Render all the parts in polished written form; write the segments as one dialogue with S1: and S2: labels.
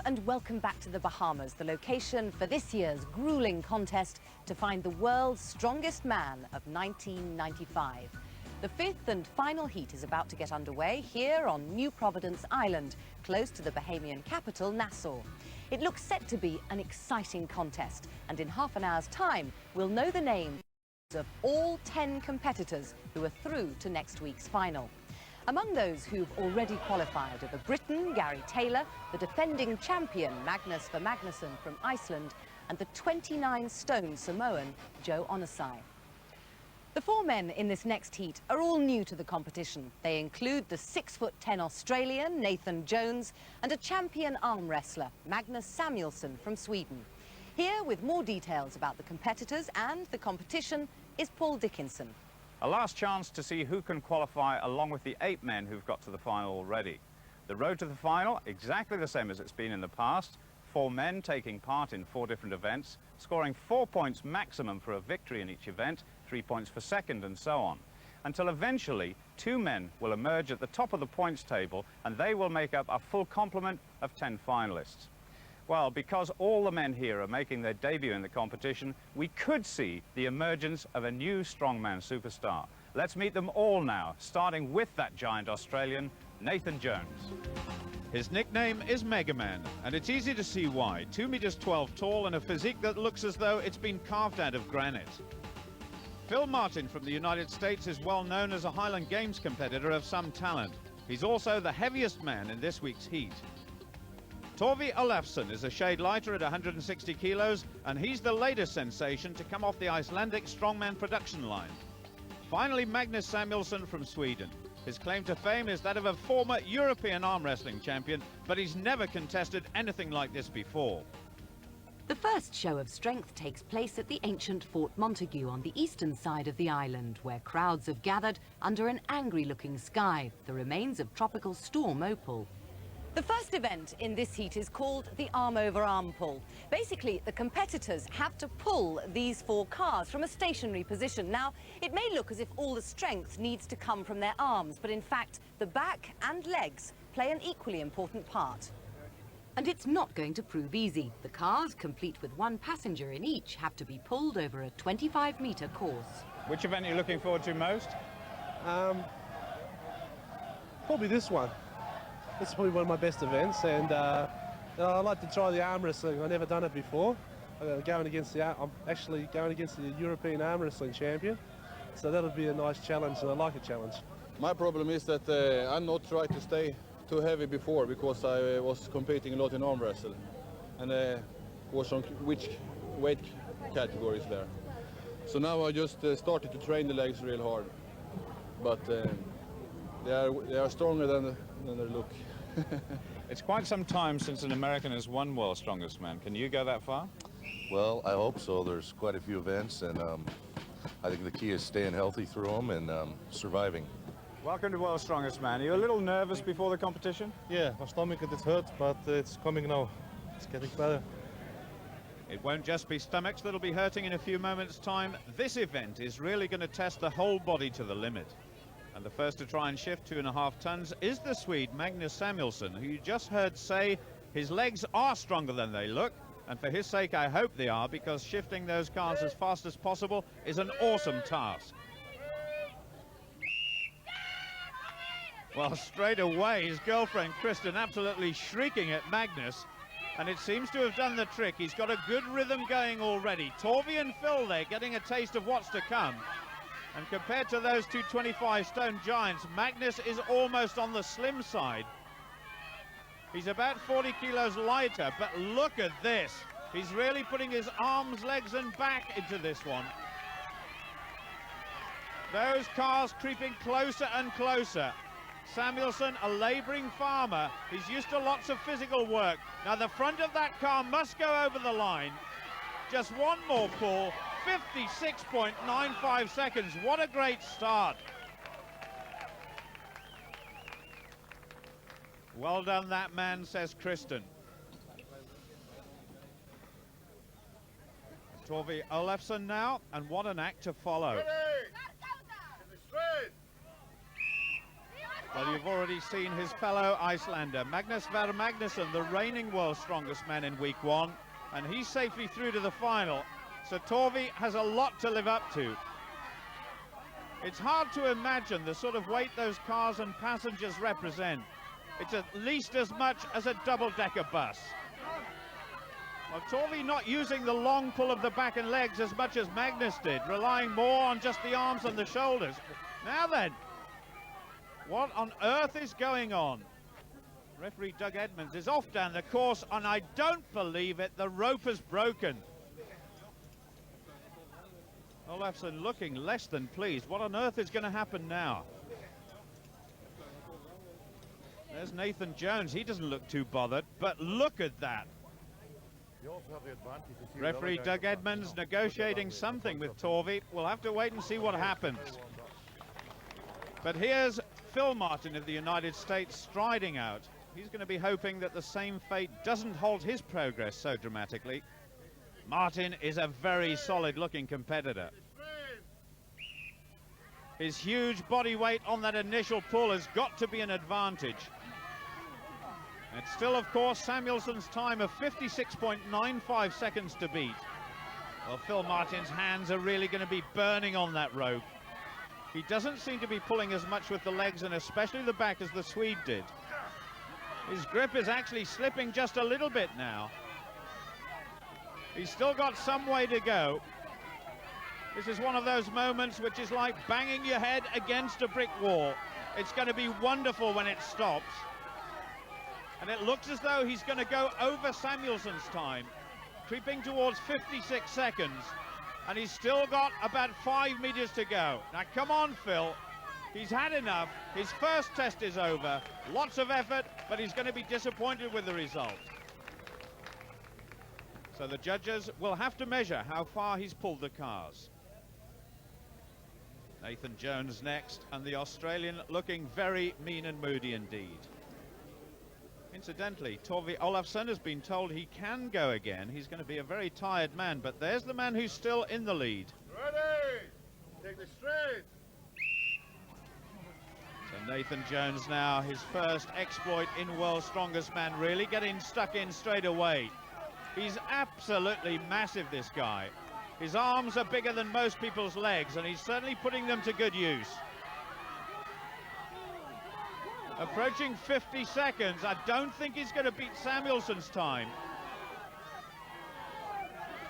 S1: and welcome back to the Bahamas, the location for this year's grueling contest to find the world's strongest man of 1995. The fifth and final heat is about to get underway here on New Providence Island, close to the Bahamian capital, Nassau. It looks set to be an exciting contest, and in half an hour's time, we'll know the names of all 10 competitors who are through to next week's final. Among those who've already qualified are the Briton, Gary Taylor, the defending champion, Magnus Magnusson from Iceland, and the 29-stone Samoan, Joe Onosai. The four men in this next heat are all new to the competition. They include the 6'10" Australian, Nathan Jones, and a champion arm wrestler, Magnus Samuelsson from Sweden. Here with more details about the competitors and the competition is Paul Dickinson.
S2: A last chance to see who can qualify along with the 8 men who've got to the final already. The road to the final, exactly the same as it's been in the past. 4 men taking part in 4 different events, scoring 4 points maximum for a victory in each event, 3 points for second and so on. Until eventually 2 men will emerge at the top of the points table and they will make up a full complement of 10 finalists. Well, because all the men here are making their debut in the competition, we could see the emergence of a new strongman superstar. Let's meet them all now, starting with that giant Australian, Nathan Jones. His nickname is Mega Man, and it's easy to see why. 2 meters 12 tall and a physique that looks as though it's been carved out of granite. Phil Martin from the United States is well known as a Highland Games competitor of some talent. He's also the heaviest man in this week's heat. Torvi Ólafsson is a shade lighter at 160 kilos, and he's the latest sensation to come off the Icelandic strongman production line. Finally, Magnus Samuelsson from Sweden. His claim to fame is that of a former European arm wrestling champion, but he's never contested anything like this before.
S1: The first show of strength takes place at the ancient Fort Montague on the eastern side of the island, where crowds have gathered under an angry-looking sky, the remains of Tropical Storm Opal. The first event in this heat is called the arm-over-arm pull. Basically, the competitors have to pull these 4 cars from a stationary position. Now, it may look as if all the strength needs to come from their arms, but in fact, the back and legs play an equally important part. And it's not going to prove easy. The cars, complete with 1 passenger in each, have to be pulled over a 25-meter course.
S2: Which event are you looking forward to most?
S3: Probably this one. It's probably one of my best events, and I'd like to try the arm wrestling. I've never done it before. I'm actually going against the European arm wrestling champion, so that'll be a nice challenge, and I like a challenge.
S4: My problem is that I'm not trying to stay too heavy before, because I was competing a lot in arm wrestle, and was on which weight categories there. So now I just started to train the legs real hard, but they are stronger than they look.
S2: It's quite some time since an American has won World's Strongest Man. Can you go that far?
S5: Well, I hope so. There's quite a few events, and I think the key is staying healthy through them and surviving.
S2: Welcome to World's Strongest Man. Are you a little nervous before the competition?
S3: Yeah, my stomach is hurt, but it's coming now. It's getting better.
S2: It won't just be stomachs that'll be hurting in a few moments' time. This event is really going to test the whole body to the limit. And the first to try and shift 2.5 tons is the Swede Magnus Samuelsson, who you just heard say his legs are stronger than they look. And for his sake, I hope they are, because shifting those cars as fast as possible is an awesome task. Well, straight away, his girlfriend, Kristen, absolutely shrieking at Magnus. And it seems to have done the trick. He's got a good rhythm going already. Torvi and Phil there getting a taste of what's to come. And compared to those 2 25-stone giants, Magnus is almost on the slim side. He's about 40 kilos lighter, but look at this. He's really putting his arms, legs and back into this one. Those cars creeping closer and closer. Samuelsson, a labouring farmer. He's used to lots of physical work. Now the front of that car must go over the line. Just one more pull. 56.95 seconds. What a great start. Well done, that man, says Kristen. Torvi Ólafsson now, and what an act to follow. Well, you've already seen his fellow Icelander, Magnus Sverre Magnusson, the reigning world's strongest man in week 1, and he's safely through to the final. So Torvi has a lot to live up to. It's hard to imagine the sort of weight those cars and passengers represent. It's at least as much as a double-decker bus. Well, Torvi not using the long pull of the back and legs as much as Magnus did, relying more on just the arms and the shoulders. Now then, what on earth is going on? Referee Doug Edmonds is off down the course, and I don't believe it, the rope has broken. Ólafsson looking less than pleased. What on earth is going to happen now? There's Nathan Jones. He doesn't look too bothered, but look at that. Referee Doug Edmonds negotiating something with Torvi. We'll have to wait and see what happens. But here's Phil Martin of the United States striding out. He's going to be hoping that the same fate doesn't halt his progress so dramatically. Martin is a very solid-looking competitor. His huge body weight on that initial pull has got to be an advantage. It's still, of course, Samuelsson's time of 56.95 seconds to beat. Well, Phil Martin's hands are really going to be burning on that rope. He doesn't seem to be pulling as much with the legs and especially the back as the Swede did. His grip is actually slipping just a little bit now. He's still got some way to go. This is one of those moments which is like banging your head against a brick wall. It's going to be wonderful when it stops. And it looks as though he's going to go over Samuelsson's time, creeping towards 56 seconds. And he's still got about 5 meters to go. Now, come on, Phil. He's had enough. His first test is over. Lots of effort, but he's going to be disappointed with the result. So the judges will have to measure how far he's pulled the cars. Nathan Jones next, and the Australian looking very mean and moody indeed. Incidentally, Torvi Ólafsson has been told he can go again. He's going to be a very tired man, but there's the man who's still in the lead.
S4: Ready! Take the straight!
S2: So Nathan Jones now, his first exploit in World's Strongest Man, really getting stuck in straight away. He's absolutely massive, this guy. His arms are bigger than most people's legs, and he's certainly putting them to good use. Approaching 50 seconds. I don't think he's going to beat Samuelsson's time.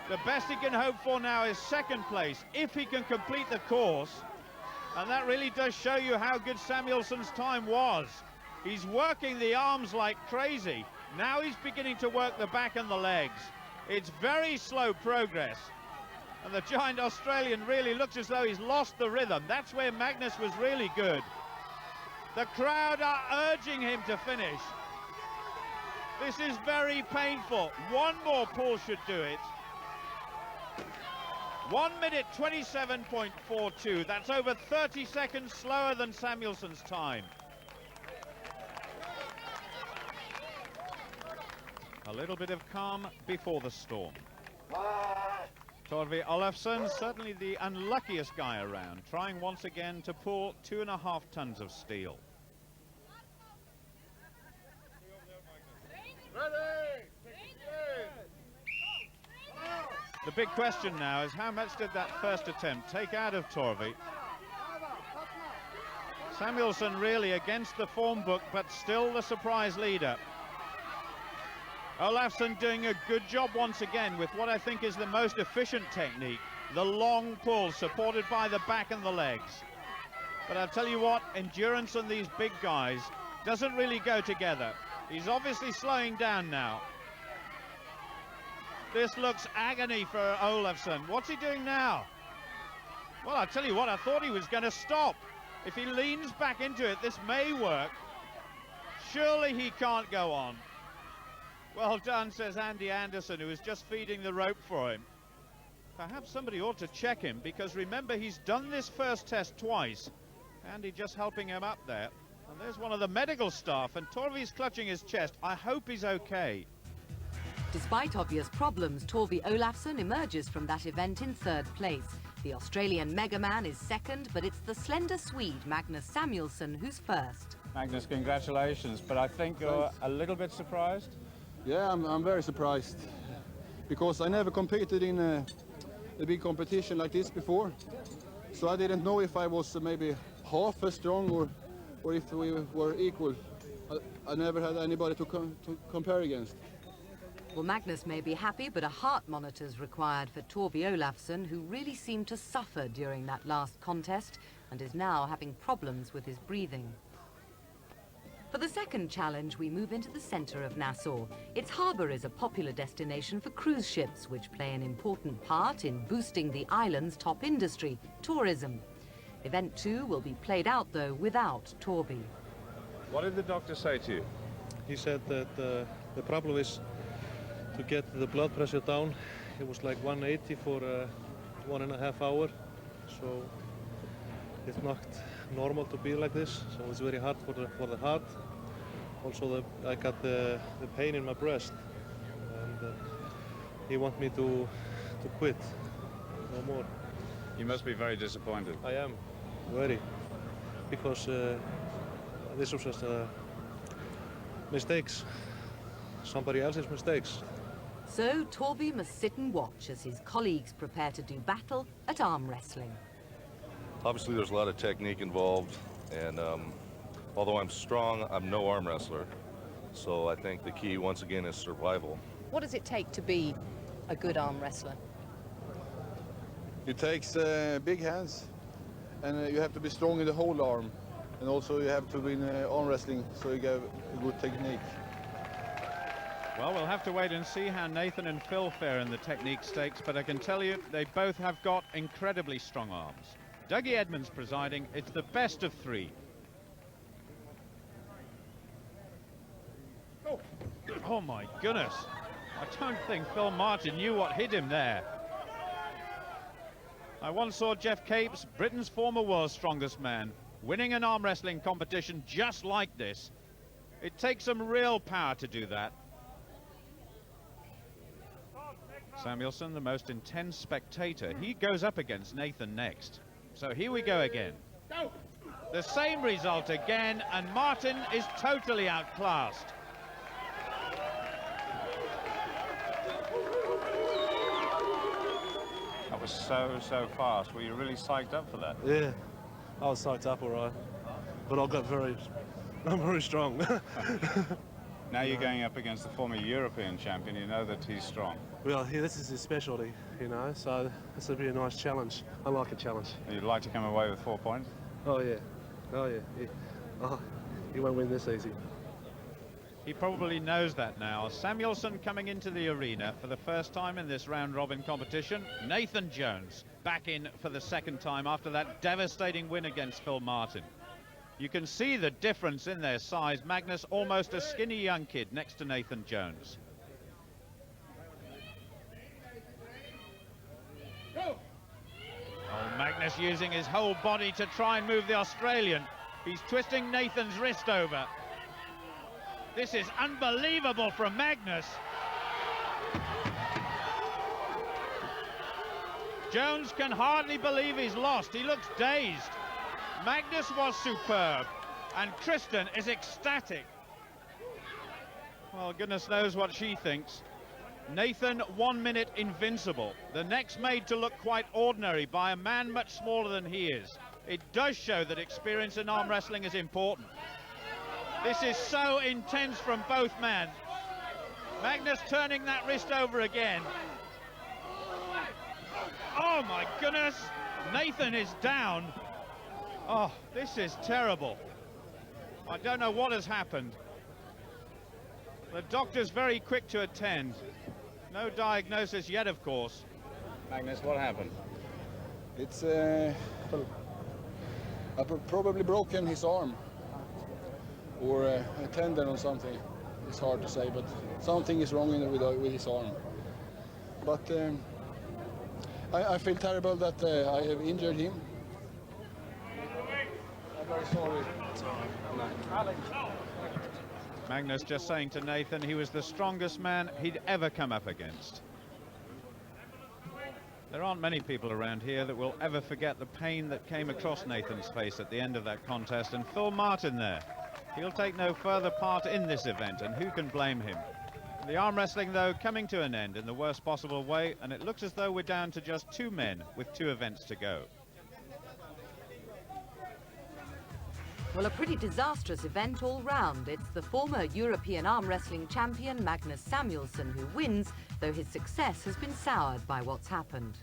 S2: The best he can hope for now is second place, if he can complete the course. And that really does show you how good Samuelsson's time was. He's working the arms like crazy. Now he's beginning to work the back and the legs. It's very slow progress. And the giant Australian really looks as though he's lost the rhythm. That's where Magnus was really good. The crowd are urging him to finish. This is very painful. One more pull should do it. 1 minute 27.42. That's over 30 seconds slower than Samuelsson's time. A little bit of calm before the storm. Torvi Ólafsson, certainly the unluckiest guy around, trying once again to pull 2.5 tons of steel. The big question now is how much did that first attempt take out of Torvi? Samuelsson really against the form book, but still the surprise leader. Ólafsson doing a good job once again with what I think is the most efficient technique, the long pull supported by the back and the legs. But I'll tell you what, endurance on these big guys doesn't really go together. He's obviously slowing down now. This looks agony for Ólafsson. What's he doing now? Well, I'll tell you what, I thought he was going to stop. If he leans back into it, this may work. Surely he can't go on. Well done, says Andy Anderson, who is just feeding the rope for him. Perhaps somebody ought to check him, because remember, he's done this first test twice. Andy just helping him up there. And there's one of the medical staff, and Torvi's clutching his chest. I hope he's okay.
S1: Despite obvious problems, Torvi Ólafsson emerges from that event in 3rd place. The Australian Megaman is second, but it's the slender Swede Magnus Samuelsson who's first.
S2: Magnus, congratulations, but I think you're a little bit surprised.
S4: Yeah, I'm very surprised because I never competed in a big competition like this before. So I didn't know if I was maybe half as strong or if we were equal. I never had anybody to compare against.
S1: Well, Magnus may be happy, but a heart monitor is required for Torvi Ólafsson, who really seemed to suffer during that last contest and is now having problems with his breathing. For the second challenge, we move into the centre of Nassau. Its harbour is a popular destination for cruise ships, which play an important part in boosting the island's top industry, tourism. Event 2 will be played out, though, without Torvi.
S2: What did the doctor say to you?
S6: He said that the problem is to get the blood pressure down. It was like 180 for 1.5 hours, so it's not normal to be like this. So it's very hard for the heart. Also, I got the pain in my breast, and he wants me to quit. No more.
S2: You must be very disappointed.
S6: I am very, because this was just mistakes, somebody else's mistakes.
S1: So Torvi must sit and watch as his colleagues prepare to do battle at arm wrestling.
S5: Obviously, there's a lot of technique involved, and although I'm strong, I'm no arm wrestler. So I think the key, once again, is survival.
S1: What does it take to be a good arm wrestler?
S4: It takes big hands, and you have to be strong in the whole arm. And also you have to be in arm wrestling, so you get a good technique.
S2: Well, we'll have to wait and see how Nathan and Phil fare in the technique stakes, but I can tell you they both have got incredibly strong arms. Dougie Edmonds presiding. It's the best of 3. Oh my goodness. I don't think Phil Martin knew what hit him there. I once saw Jeff Capes, Britain's former world's strongest man, winning an arm wrestling competition just like this. It takes some real power to do that. Samuelsson, the most intense spectator, he goes up against Nathan next. So here we go again. The same result again, and Martin is totally outclassed. That was so fast. Were you really psyched up for that?
S3: Yeah, I was psyched up all right, but I'm very strong.
S2: Now you're going up against the former European champion. You know that he's strong.
S3: Well, yeah, this is his specialty, you know, so this will be a nice challenge. I like a challenge.
S2: You'd like to come away with 4 points?
S3: Oh yeah, oh yeah. Oh, he won't win this easy.
S2: He probably knows that now. Samuelsson coming into the arena for the first time in this round-robin competition. Nathan Jones back in for the second time after that devastating win against Phil Martin. You can see the difference in their size. Magnus, almost a skinny young kid next to Nathan Jones. Oh, Magnus using his whole body to try and move the Australian. He's twisting Nathan's wrist over. This is unbelievable from Magnus. Jones can hardly believe he's lost. He looks dazed. Magnus was superb, and Kristen is ecstatic. Well, goodness knows what she thinks. Nathan, 1 minute invincible. The next made to look quite ordinary by a man much smaller than he is. It does show that experience in arm wrestling is important. This is so intense from both men. Magnus turning that wrist over again. Oh my goodness, Nathan is down. Oh, this is terrible. I don't know what has happened. The doctor's very quick to attend. No diagnosis yet, of course. Magnus, what happened?
S4: It's I've probably broken his arm or a tendon or something. It's hard to say, but something is wrong with his arm. But I feel terrible that I have injured him. I'm very sorry.
S2: Magnus just saying to Nathan he was the strongest man he'd ever come up against. There aren't many people around here that will ever forget the pain that came across Nathan's face at the end of that contest, and Phil Martin there. He'll take no further part in this event, and who can blame him? The arm wrestling, though, coming to an end in the worst possible way, and it looks as though we're down to just 2 men with 2 events to go.
S1: Well, a pretty disastrous event all round. It's the former European arm wrestling champion Magnus Samuelsson who wins, though his success has been soured by what's happened.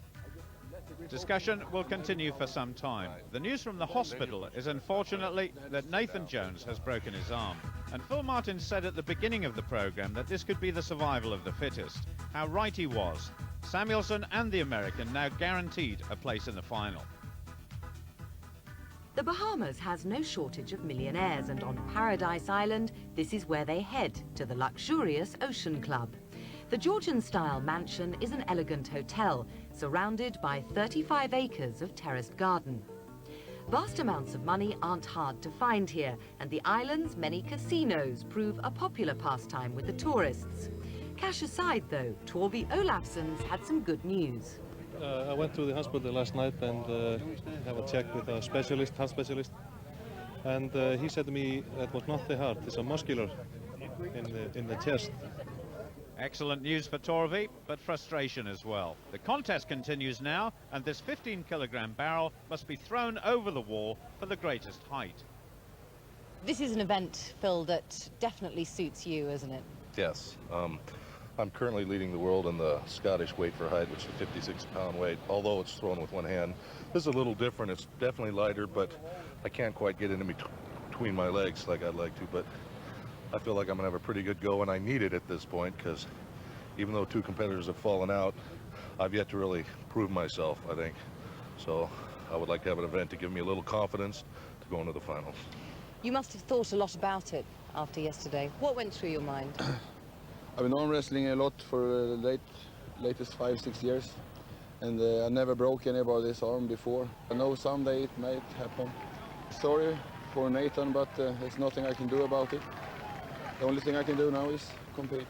S2: Discussion will continue for some time. The news from the hospital is unfortunately that Nathan Jones has broken his arm. And Phil Martin said at the beginning of the programme that this could be the survival of the fittest. How right he was. Samuelsson and the American now guaranteed a place in the final.
S1: The Bahamas has no shortage of millionaires, and on Paradise Island, this is where they head, to the luxurious Ocean Club. The Georgian-style mansion is an elegant hotel, surrounded by 35 acres of terraced garden. Vast amounts of money aren't hard to find here, and the island's many casinos prove a popular pastime with the tourists. Cash aside, though, Torvi Ólafsson's had some good news.
S6: I went to the hospital last night and have a check with a specialist, heart specialist, and he said to me that was not the heart, it's a muscular in the chest.
S2: Excellent news for Torvi, but frustration as well. The contest continues now, and this 15-kilogram barrel must be thrown over the wall for the greatest height.
S1: This is an event, Phil, that definitely suits you, isn't it?
S5: Yes. I'm currently leading the world in the Scottish weight for height, which is a 56-pound weight, although it's thrown with one hand. This is a little different. It's definitely lighter, but I can't quite get it in between my legs like I'd like to. But I feel like I'm going to have a pretty good go, and I need it at this point because even though 2 competitors have fallen out, I've yet to really prove myself, I think. So I would like to have an event to give me a little confidence to go into the finals.
S1: You must have thought a lot about it after yesterday. What went through your mind?
S4: I've been arm wrestling a lot for the latest 5-6 years, and I never broke anybody's arm before. I know someday it might happen. Sorry for Nathan, but there's nothing I can do about it. The only thing I can do now is compete.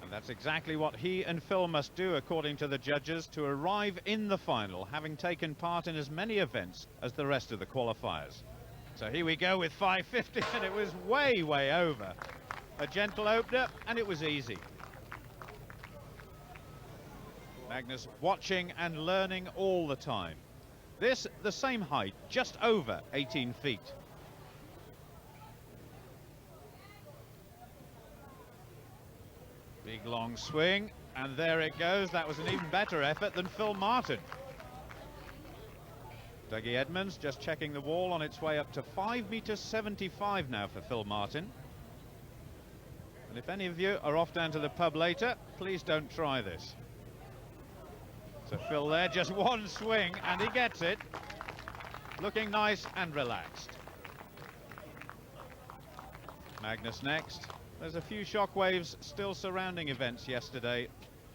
S2: And that's exactly what he and Phil must do, according to the judges, to arrive in the final, having taken part in as many events as the rest of the qualifiers. So here we go with 550, and it was way, way over. A gentle opener, and it was easy. Magnus watching and learning all the time. This, the same height, just over 18 feet. Big long swing, and there it goes. That was an even better effort than Phil Martin. Dougie Edmonds just checking the wall on its way up to 5.75 meters now for Phil Martin. And if any of you are off down to the pub later, please don't try this. So Phil there, just one swing, and he gets it. Looking nice and relaxed. Magnus next. There's a few shockwaves still surrounding events yesterday,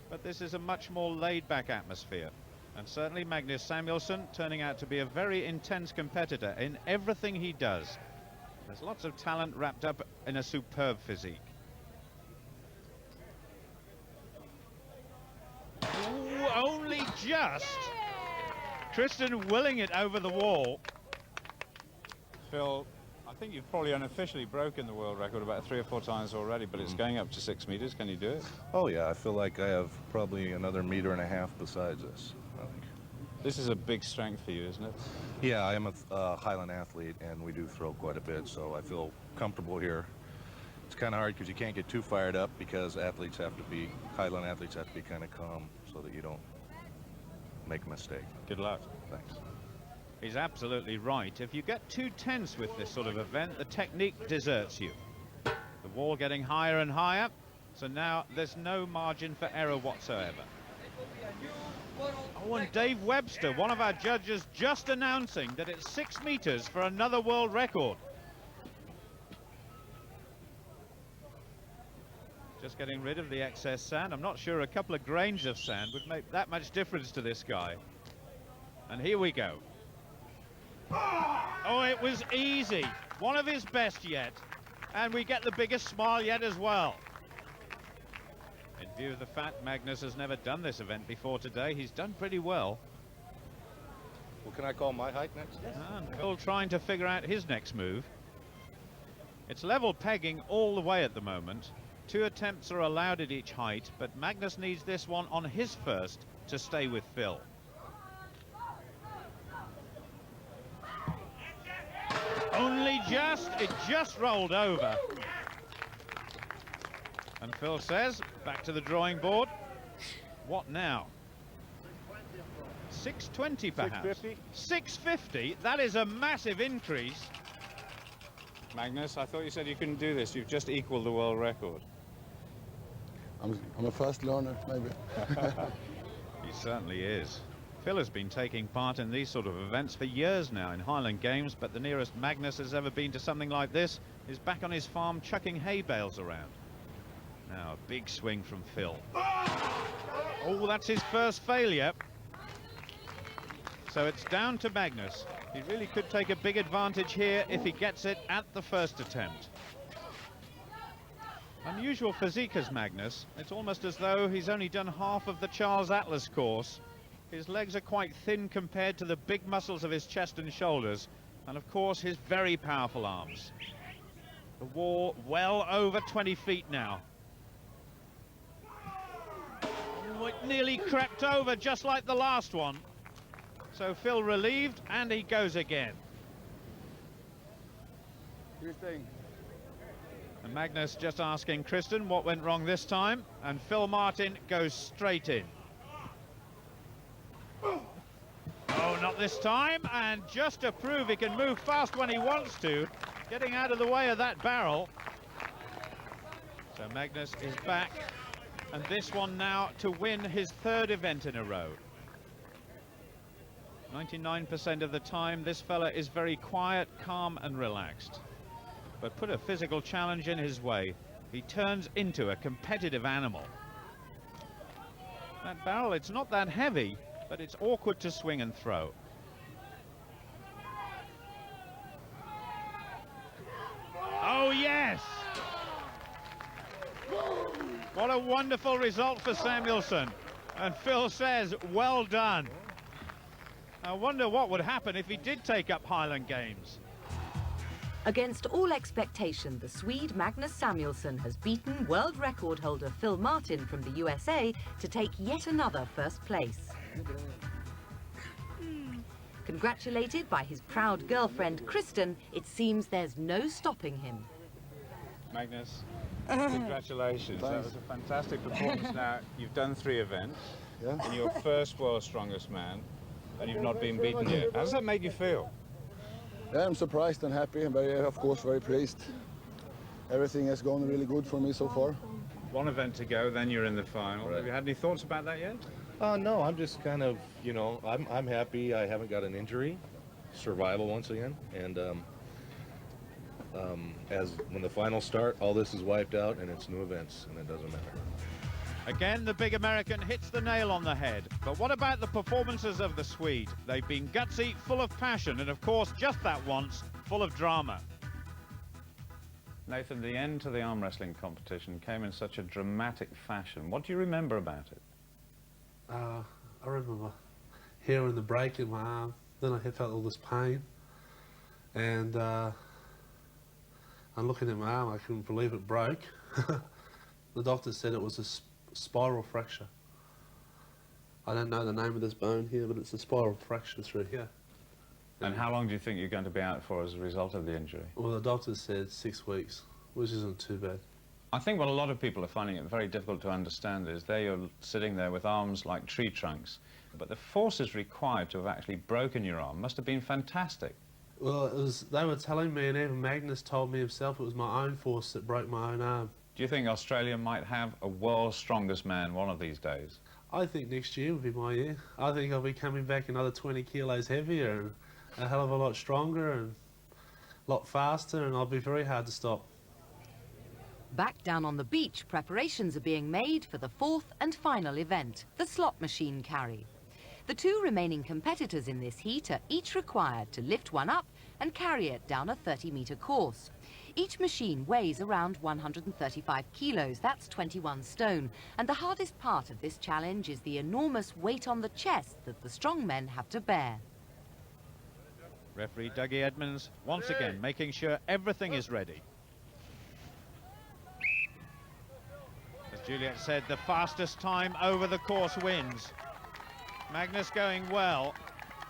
S2: but this is a much more laid-back atmosphere. And certainly Magnus Samuelsson turning out to be a very intense competitor in everything he does. There's lots of talent wrapped up in a superb physique. Ooh, only just. Tristan willing it over the wall.
S7: Phil, I think you've probably unofficially broken the world record about 3 or 4 times already, but it's going up to 6 meters. Can you do it?
S5: Oh yeah, I feel like I have probably another 1.5 meters besides this, I think.
S7: This is a big strength for you, isn't it?
S5: Yeah, I am a Highland athlete, and we do throw quite a bit, so I feel comfortable here. It's kind of hard because you can't get too fired up because Highland athletes have to be kind of calm so that you don't make a mistake.
S7: Good luck.
S5: Thanks.
S2: He's absolutely right. If you get too tense with this sort of event, the technique deserts you. The wall getting higher and higher, so now there's no margin for error whatsoever. Oh, and Dave Webster, one of our judges, just announcing that it's 6 meters for another world record. Just getting rid of the excess sand. I'm not sure a couple of grains of sand would make that much difference to this guy. And here we go. Oh, it was easy. One of his best yet. And we get the biggest smile yet as well. In view of the fact Magnus has never done this event before today, he's done pretty well.
S5: Well, can I call my height next?
S2: And Phil trying to figure out his next move.
S7: It's level pegging all the way at the moment. 2 attempts are allowed at each height, but Magnus needs this one on his first to stay with Phil. Only just, it just rolled over. And Phil says, back to the drawing board. What now? 620 perhaps?
S2: 650?
S7: 650, that is a massive increase.
S2: Magnus, I thought you said you couldn't do this. You've just equaled the world record.
S4: I'm a fast learner, maybe.
S7: He certainly is. Phil has been taking part in these sort of events for years now in Highland Games, but the nearest Magnus has ever been to something like this is back on his farm chucking hay bales around. Now a big swing from Phil. Oh, that's his first failure. So it's down to Magnus. He really could take a big advantage here if he gets it at the first attempt. Unusual physique as Magnus. It's almost as though he's only done half of the Charles Atlas course. His legs are quite thin compared to the big muscles of his chest and shoulders, and of course his very powerful arms. The wall well over 20 feet now. Oh, it nearly crept over just like the last one. So Phil relieved, and he goes again. And Magnus just asking Kristen what went wrong this time, and Phil Martin goes straight in. Oh, not this time, and just to prove he can move fast when he wants to, getting out of the way of that barrel. So Magnus is back, and this one now to win his 3rd event in a row. 99% of the time, this fella is very quiet, calm and relaxed. But put a physical challenge in his way, he turns into a competitive animal. That barrel, it's not that heavy, but it's awkward to swing and throw. Oh, yes! What a wonderful result for Samuelsson. And Phil says, well done. I wonder what would happen if he did take up Highland Games.
S1: Against all expectation, the Swede Magnus Samuelsson has beaten world record holder Phil Martin from the USA to take yet another first place. Congratulated by his proud girlfriend Kristen, it seems there's no stopping him.
S2: Magnus, congratulations. That was a fantastic performance. Now, you've done 3 events, and you're first world's strongest man, and you've not been beaten yet. How does that make you feel?
S4: Yeah, I'm surprised and happy, but of course very pleased. Everything has gone really good for me so far.
S2: 1 event to go, then you're in the final. Right. Have you had any thoughts about that yet?
S5: No, I'm just kind of, you know, I'm happy I haven't got an injury. Survival once again. And as when the finals start, all this is wiped out and it's new events, and it doesn't matter.
S7: Again, the big American hits the nail on the head. But what about the performances of the Swede? They've been gutsy, full of passion, and of course, just that once, full of drama.
S2: Nathan, the end to the arm wrestling competition came in such a dramatic fashion. What do you remember about it?
S3: I remember hearing the break in my arm. Then I felt all this pain. And I'm looking at my arm, I couldn't believe it broke. The doctor said it was a spiral fracture. I don't know the name of this bone here, but it's a spiral fracture through here.
S2: And how long do you think you're going to be out for as a result of the injury?
S3: Well, the doctor said 6 weeks, which isn't too bad.
S2: I think what a lot of people are finding it very difficult to understand is there you're sitting there with arms like tree trunks, but the forces required to have actually broken your arm must have been fantastic.
S3: Well, they were telling me, and even Magnus told me himself, it was my own force that broke my own arm.
S2: Do you think Australia might have a world's strongest man one of these days?
S3: I think next year will be my year. I think I'll be coming back another 20 kilos heavier and a hell of a lot stronger and a lot faster, and I'll be very hard to stop.
S1: Back down on the beach, preparations are being made for the 4th and final event, the slot machine carry. The 2 remaining competitors in this heat are each required to lift one up and carry it down a 30-metre course. Each machine weighs around 135 kilos, that's 21 stone, and the hardest part of this challenge is the enormous weight on the chest that the strong men have to bear.
S7: Referee Dougie Edmonds once again making sure everything is ready. Juliet said, the fastest time over the course wins. Magnus going well.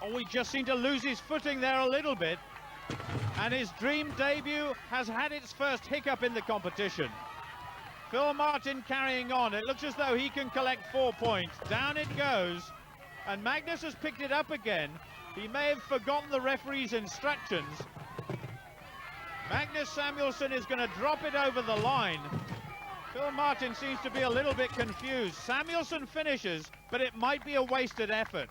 S7: Oh, he just seemed to lose his footing there a little bit. And his dream debut has had its first hiccup in the competition. Phil Martin carrying on. It looks as though he can collect 4 points. Down it goes. And Magnus has picked it up again. He may have forgotten the referee's instructions. Magnus Samuelsson is going to drop it over the line. Phil Martin seems to be a little bit confused. Samuelsson finishes, but it might be a wasted effort.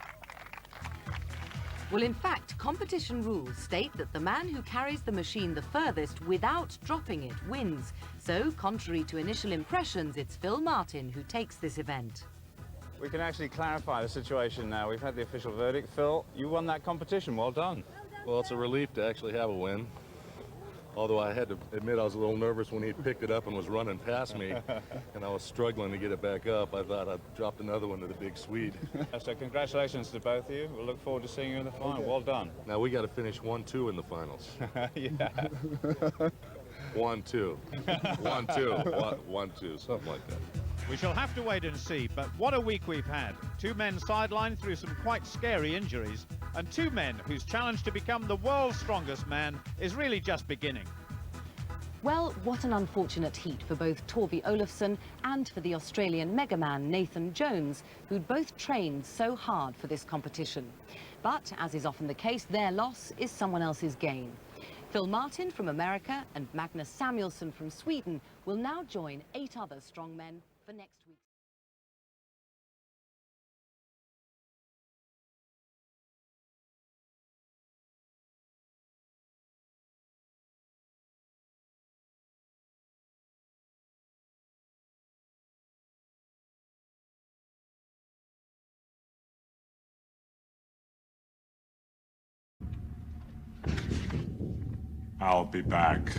S1: Well, in fact, competition rules state that the man who carries the machine the furthest without dropping it wins. So, contrary to initial impressions, it's Phil Martin who takes this event.
S2: We can actually clarify the situation now. We've had the official verdict. Phil, you won that competition. Well done.
S5: Well, it's a relief to actually have a win. Although I had to admit I was a little nervous when he picked it up and was running past me, and I was struggling to get it back up. I thought I'd dropped another one to the big Swede.
S2: So congratulations to both of you. We'll look forward to seeing you in the final. Okay. Well done.
S5: Now we got to finish 1-2 in the finals.
S2: Yeah.
S5: 1-2. 1-2. 1-2. Something like that.
S7: We shall have to wait and see, but what a week we've had. 2 men sidelined through some quite scary injuries, and 2 men whose challenge to become the world's strongest man is really just beginning.
S1: Well, what an unfortunate heat for both Torby Ólafsson and for the Australian megaman Nathan Jones, who'd both trained so hard for this competition. But, as is often the case, their loss is someone else's gain. Phil Martin from America and Magnus Samuelsson from Sweden will now join 8 other strong men for next week.
S8: I'll be back.